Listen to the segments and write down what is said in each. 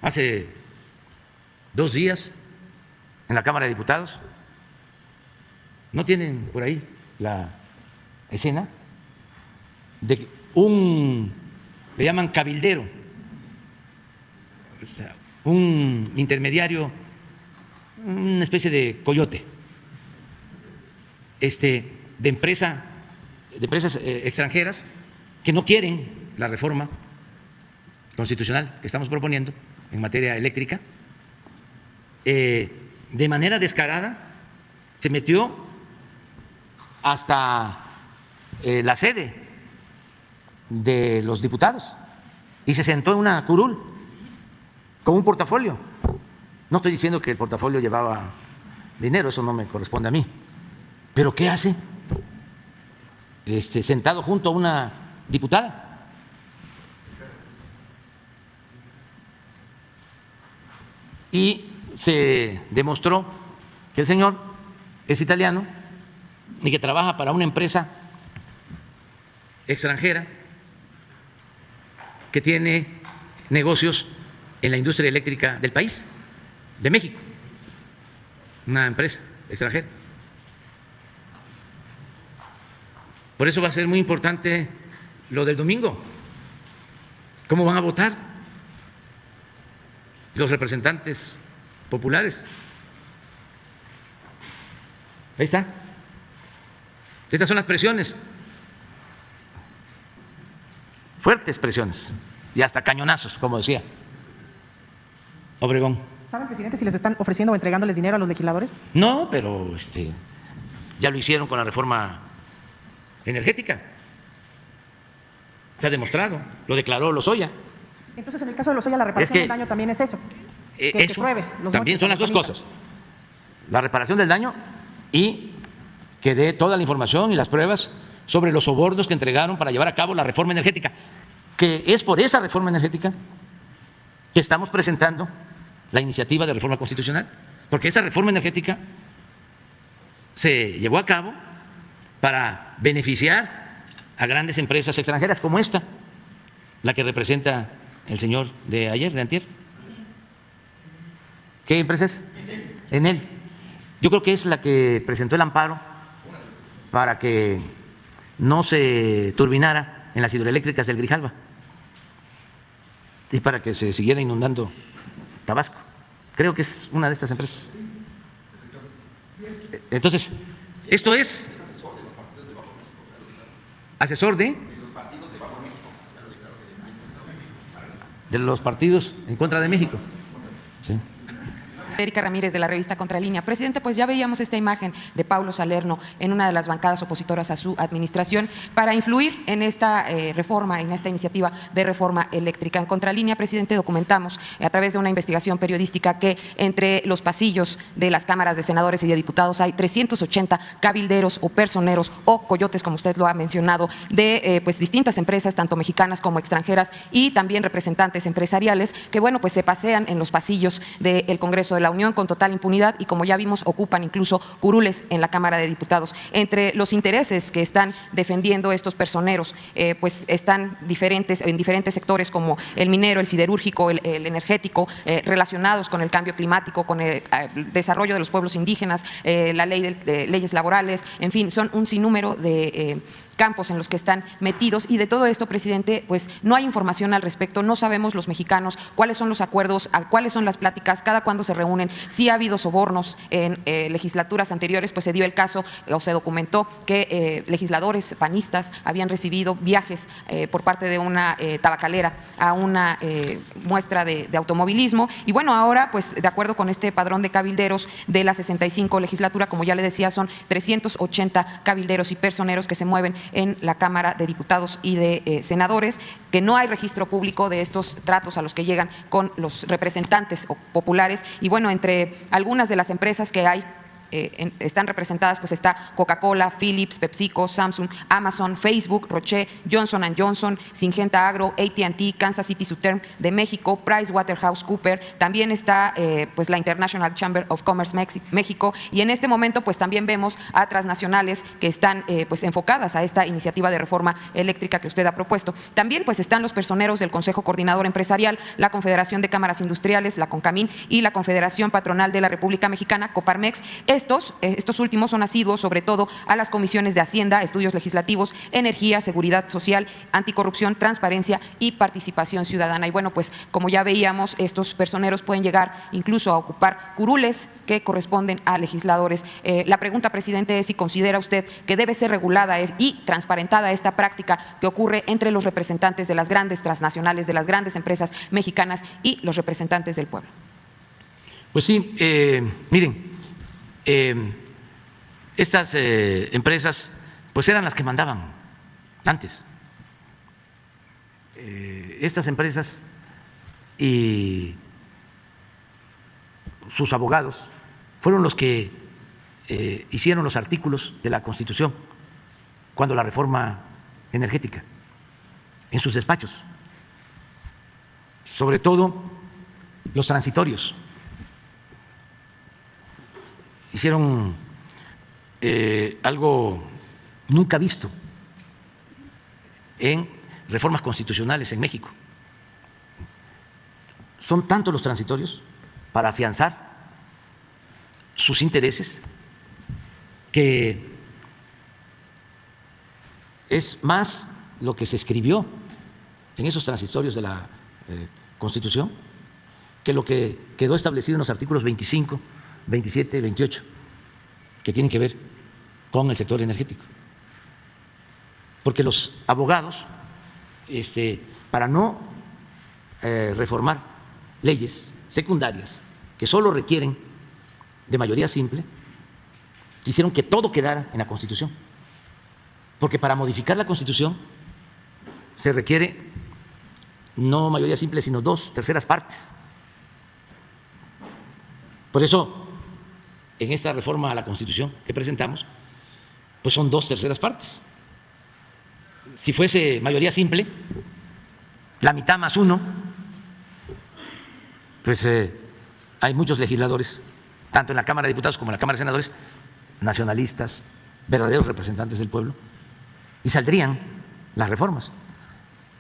hace 2 días en la Cámara de Diputados. ¿No tienen por ahí la escena de le llaman cabildero, o sea, un intermediario, una especie de coyote, de empresas extranjeras que no quieren la reforma constitucional que estamos proponiendo en materia eléctrica? De manera descarada se metió hasta la sede de los diputados y se sentó en una curul con un portafolio. No estoy diciendo que el portafolio llevaba dinero, eso no me corresponde a mí, pero ¿qué hace sentado junto a una diputada? Y se demostró que el señor es italiano y que trabaja para una empresa extranjera que tiene negocios en la industria eléctrica del país, de México, una empresa extranjera. Por eso va a ser muy importante lo del domingo. ¿Cómo van a votar los representantes populares? Ahí está. Estas son las presiones, fuertes presiones y hasta cañonazos, como decía Obregón. ¿Saben, presidente, si les están ofreciendo o entregándoles dinero a los legisladores? No, pero ya lo hicieron con la reforma energética. Se ha demostrado, lo declaró Lozoya. Entonces, en el caso de Lozoya, la reparación del daño también es eso. Eso pruebe los también son las dos cosas: la reparación del daño y que dé toda la información y las pruebas sobre los sobornos que entregaron para llevar a cabo la reforma energética, que es por esa reforma energética que estamos presentando la iniciativa de reforma constitucional, porque esa reforma energética se llevó a cabo para beneficiar a grandes empresas extranjeras como esta, la que representa el señor de ayer, de antier. ¿Qué empresa es? Enel. Yo creo que es la que presentó el amparo para que no se turbinara en las hidroeléctricas del Grijalva y para que se siguiera inundando Tabasco. Creo que es una de estas empresas. Entonces, esto es asesor de los partidos en contra de México. Sí. Erika Ramírez, de la revista Contralínea. Presidente, pues ya veíamos esta imagen de Paulo Salerno en una de las bancadas opositoras a su administración para influir en esta reforma, en esta iniciativa de reforma eléctrica. En Contralínea, presidente, documentamos a través de una investigación periodística que entre los pasillos de las cámaras de senadores y de diputados hay 380 cabilderos o personeros o coyotes, como usted lo ha mencionado, de pues distintas empresas, tanto mexicanas como extranjeras, y también representantes empresariales que, bueno, pues se pasean en los pasillos del Congreso de la Unión con total impunidad y, como ya vimos, ocupan incluso curules en la Cámara de Diputados. Entre los intereses que están defendiendo estos personeros, pues están en diferentes sectores como el minero, el siderúrgico, el energético, relacionados con el cambio climático, con el desarrollo de los pueblos indígenas, la ley de leyes laborales, en fin, son un sinnúmero de campos en los que están metidos, y de todo esto, presidente, pues no hay información al respecto. No sabemos los mexicanos cuáles son los acuerdos, cuáles son las pláticas, cada cuándo se reúnen, si ha habido sobornos en legislaturas anteriores. Pues se dio el caso o se documentó que legisladores panistas habían recibido viajes por parte de una tabacalera a una muestra de automovilismo, y bueno, ahora pues de acuerdo con este padrón de cabilderos de la 65 legislatura, como ya le decía, son 380 cabilderos y personeros que se mueven en la Cámara de Diputados y de senadores, que no hay registro público de estos tratos a los que llegan con los representantes populares. Y bueno, entre algunas de las empresas que hay están representadas, pues está Coca-Cola, Philips, PepsiCo, Samsung, Amazon, Facebook, Roche, Johnson & Johnson, Syngenta Agro, AT&T, Kansas City Southern de México, PricewaterhouseCoopers, también está pues la International Chamber of Commerce México, y en este momento pues también vemos a transnacionales que están pues enfocadas a esta iniciativa de reforma eléctrica que usted ha propuesto. También pues están los personeros del Consejo Coordinador Empresarial, la Confederación de Cámaras Industriales, la CONCAMIN, y la Confederación Patronal de la República Mexicana, Coparmex. Estos últimos son asiduos sobre todo a las comisiones de Hacienda, Estudios Legislativos, Energía, Seguridad Social, Anticorrupción, Transparencia y Participación Ciudadana. Y bueno, pues como ya veíamos, estos personeros pueden llegar incluso a ocupar curules que corresponden a legisladores. La pregunta, presidente, es si considera usted que debe ser regulada y transparentada esta práctica que ocurre entre los representantes de las grandes transnacionales, de las grandes empresas mexicanas y los representantes del pueblo. Pues sí, miren, estas empresas pues eran las que mandaban antes. Estas empresas y sus abogados fueron los que hicieron los artículos de la Constitución cuando la reforma energética, en sus despachos, sobre todo los transitorios. Hicieron algo nunca visto en reformas constitucionales en México. Son tantos los transitorios para afianzar sus intereses que es más lo que se escribió en esos transitorios de la Constitución que lo que quedó establecido en los artículos 25, 27 y 28, que tienen que ver con el sector energético. Porque los abogados, para no reformar leyes secundarias que solo requieren de mayoría simple, quisieron que todo quedara en la Constitución. Porque para modificar la Constitución se requiere no mayoría simple, sino 2/3 partes. Por eso, en esta reforma a la Constitución que presentamos, pues son 2/3 partes. Si fuese mayoría simple, la mitad más uno, pues hay muchos legisladores, tanto en la Cámara de Diputados como en la Cámara de Senadores, nacionalistas, verdaderos representantes del pueblo, y saldrían las reformas.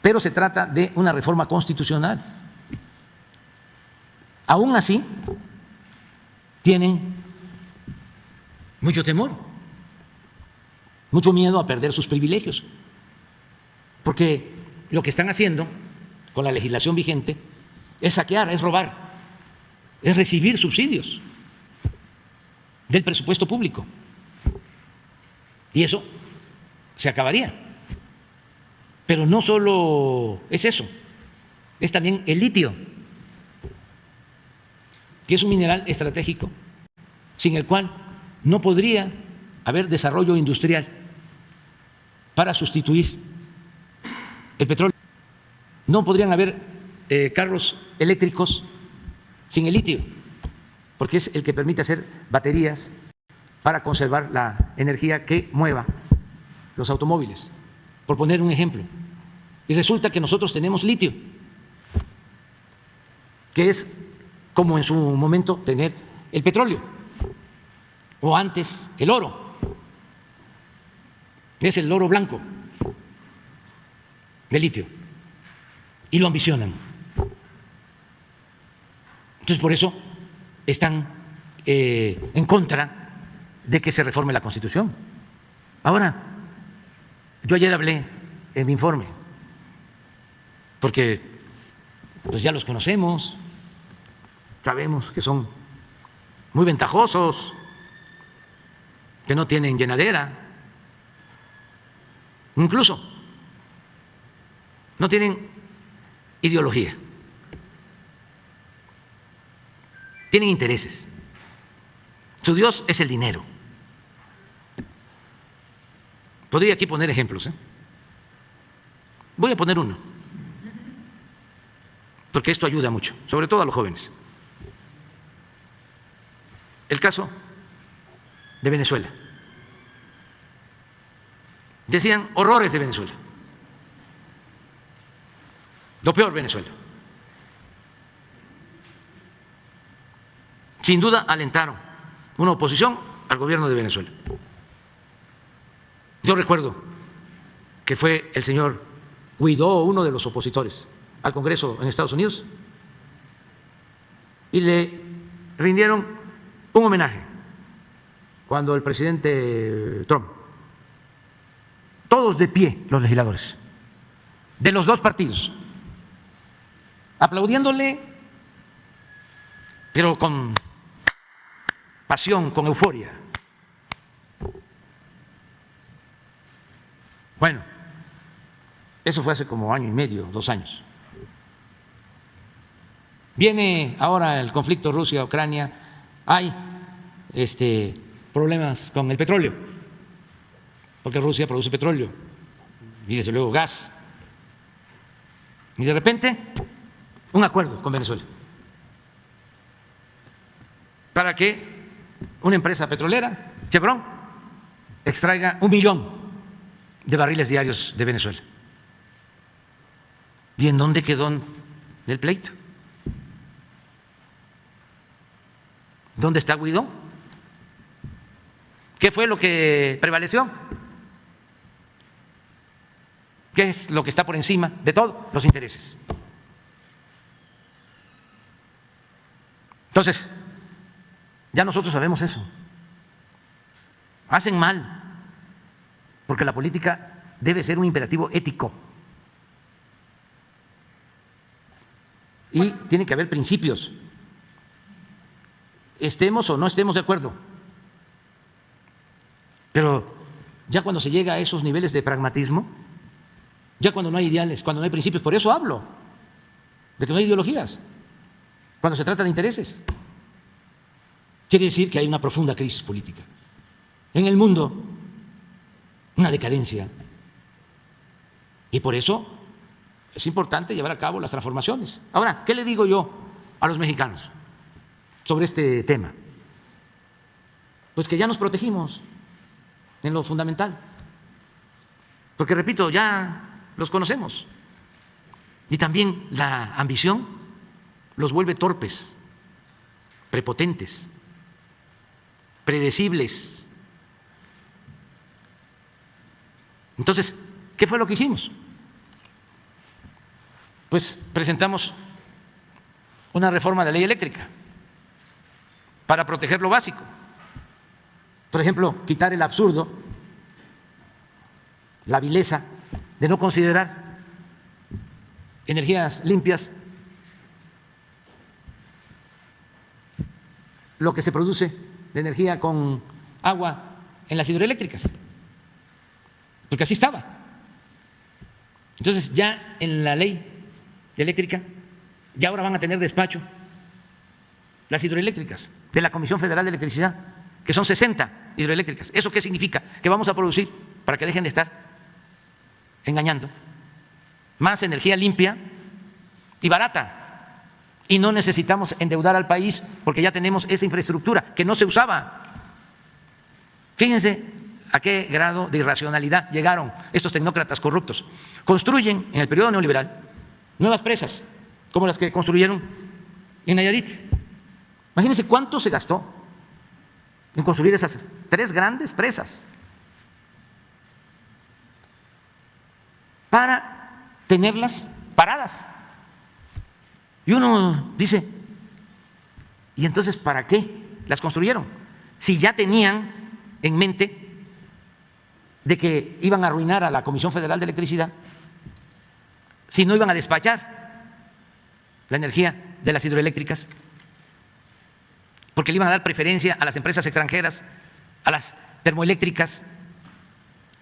Pero se trata de una reforma constitucional. Aún así, tienen mucho temor, mucho miedo a perder sus privilegios, porque lo que están haciendo con la legislación vigente es saquear, es robar, es recibir subsidios del presupuesto público. Y eso se acabaría. Pero no solo es eso, es también el litio, que es un mineral estratégico, sin el cual no podría haber desarrollo industrial para sustituir el petróleo. No podrían haber carros eléctricos sin el litio, porque es el que permite hacer baterías para conservar la energía que mueva los automóviles, por poner un ejemplo. Y resulta que nosotros tenemos litio, que es como en su momento tener el petróleo, o antes el oro, es el oro blanco de litio, y lo ambicionan. Entonces, por eso están en contra de que se reforme la Constitución. Ahora, yo ayer hablé en mi informe, porque pues ya los conocemos, sabemos que son muy ventajosos, que no tienen llenadera, incluso no tienen ideología, tienen intereses. Su Dios es el dinero. Podría aquí poner ejemplos, ¿eh? Voy a poner uno, porque esto ayuda mucho, sobre todo a los jóvenes. El caso de Venezuela. Decían horrores de Venezuela. Lo peor Venezuela. Sin duda alentaron una oposición al gobierno de Venezuela. Yo recuerdo que fue el señor Guaidó, uno de los opositores al Congreso en Estados Unidos, y le rindieron un homenaje cuando el presidente Trump, todos de pie los legisladores de los dos partidos, aplaudiéndole, pero con pasión, con euforia. Bueno, eso fue hace como año y medio, 2 años. Viene ahora el conflicto Rusia-Ucrania, hay problemas con el petróleo, porque Rusia produce petróleo y desde luego gas. Y de repente, un acuerdo con Venezuela para que una empresa petrolera, Chevron, extraiga 1 millón de barriles diarios de Venezuela. ¿Y en dónde quedó el pleito? ¿Dónde está Guaidó? ¿Qué fue lo que prevaleció? ¿Qué es lo que está por encima de todo? Los intereses. Entonces, ya nosotros sabemos eso. Hacen mal, porque la política debe ser un imperativo ético. Y tiene que haber principios, estemos o no estemos de acuerdo. Pero ya cuando se llega a esos niveles de pragmatismo, ya cuando no hay ideales, cuando no hay principios, por eso hablo de que no hay ideologías, cuando se trata de intereses, quiere decir que hay una profunda crisis política en el mundo, una decadencia. Y por eso es importante llevar a cabo las transformaciones. Ahora, ¿qué le digo yo a los mexicanos sobre este tema? Pues que ya nos protegimos en lo fundamental, porque repito, ya los conocemos, y también la ambición los vuelve torpes, prepotentes, predecibles. Entonces, ¿qué fue lo que hicimos? Pues presentamos una reforma de la ley eléctrica para proteger lo básico. Por ejemplo, quitar el absurdo, la vileza de no considerar energías limpias lo que se produce de energía con agua en las hidroeléctricas, porque así estaba. Entonces, ya en la ley eléctrica, ya ahora van a tener despacho las hidroeléctricas de la Comisión Federal de Electricidad, que son 60 hidroeléctricas. ¿Eso qué significa? Que vamos a producir, para que dejen de estar engañando, más energía limpia y barata. Y no necesitamos endeudar al país porque ya tenemos esa infraestructura que no se usaba. Fíjense a qué grado de irracionalidad llegaron estos tecnócratas corruptos. Construyen en el periodo neoliberal nuevas presas, como las que construyeron en Nayarit. Imagínense cuánto se gastó en construir esas 3 grandes presas para tenerlas paradas. Y uno dice, ¿y entonces para qué las construyeron? Si ya tenían en mente de que iban a arruinar a la Comisión Federal de Electricidad, si no iban a despachar la energía de las hidroeléctricas, porque le iban a dar preferencia a las empresas extranjeras, a las termoeléctricas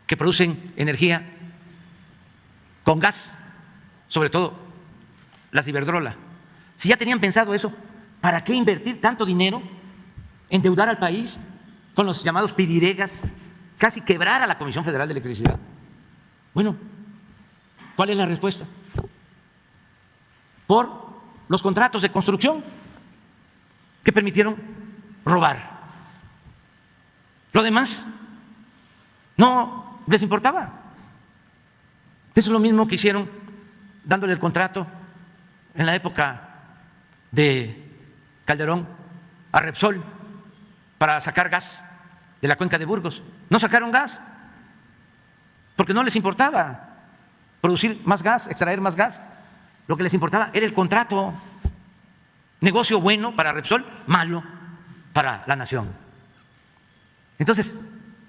que producen energía con gas, sobre todo las de Iberdrola. Si ya tenían pensado eso, ¿para qué invertir tanto dinero, endeudar al país con los llamados pidiregas, casi quebrar a la Comisión Federal de Electricidad? Bueno, ¿cuál es la respuesta? Por los contratos de construcción que permitieron robar Lo demás no les importaba. Eso es lo mismo que hicieron dándole el contrato en la época de Calderón a Repsol para sacar gas de la cuenca de Burgos. No sacaron gas porque no les importaba producir más gas, extraer más gas. Lo que les importaba era el contrato. Negocio bueno para Repsol, malo para la nación. Entonces,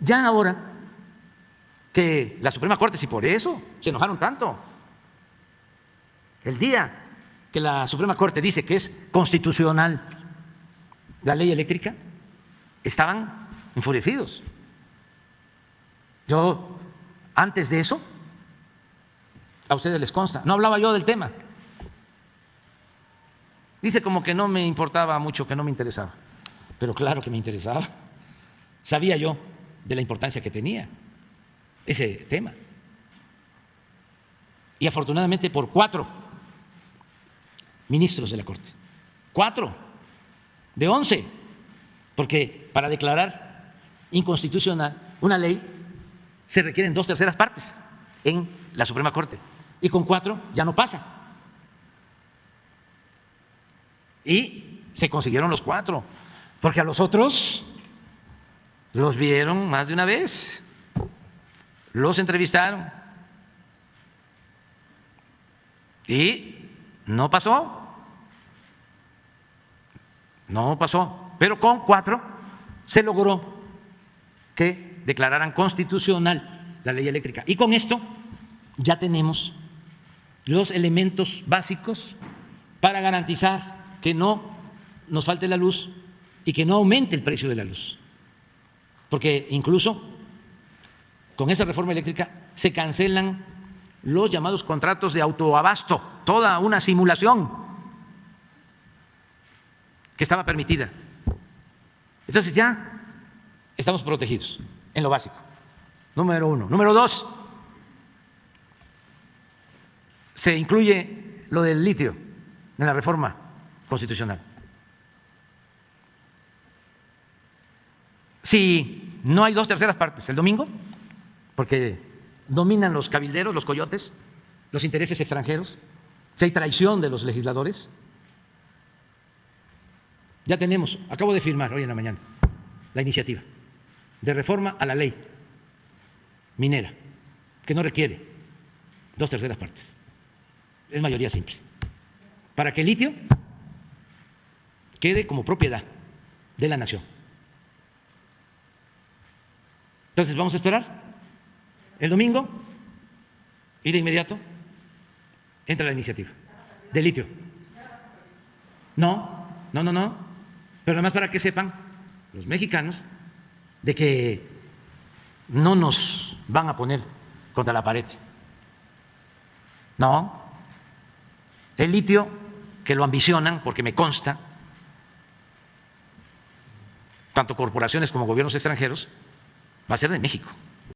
ya ahora que la Suprema Corte, si por eso se enojaron tanto, el día que la Suprema Corte dice que es constitucional la ley eléctrica, estaban enfurecidos. Yo, antes de eso, a ustedes les consta, no hablaba yo del tema. Dice como que no me importaba mucho, que no me interesaba, pero claro que me interesaba. Sabía yo de la importancia que tenía ese tema. Y afortunadamente por 4 ministros de la Corte, 4 de 11, porque para declarar inconstitucional una ley se requieren 2/3 partes en la Suprema Corte, y con 4 ya no pasa. Y se consiguieron los 4, porque a los otros los vieron más de una vez, los entrevistaron y no pasó, pero con 4 se logró que declararan constitucional la ley eléctrica, y con esto ya tenemos los elementos básicos para garantizar que no nos falte la luz y que no aumente el precio de la luz. Porque incluso con esa reforma eléctrica se cancelan los llamados contratos de autoabasto, toda una simulación que estaba permitida. Entonces ya estamos protegidos en lo básico, número 1. Número 2, se incluye lo del litio en la reforma constitucional. Si no hay 2/3 partes el domingo, porque dominan los cabilderos, los coyotes, los intereses extranjeros, si hay traición de los legisladores, ya tenemos, acabo de firmar hoy en la mañana, la iniciativa de reforma a la ley minera, que no requiere 2/3 partes, es mayoría simple, para que el litio quede como propiedad de la nación. Entonces vamos a esperar el domingo y de inmediato entra la iniciativa de litio. No, pero además para que sepan los mexicanos de que no nos van a poner contra la pared. No, el litio, que lo ambicionan, porque me consta, tanto corporaciones como gobiernos extranjeros, va a ser de México.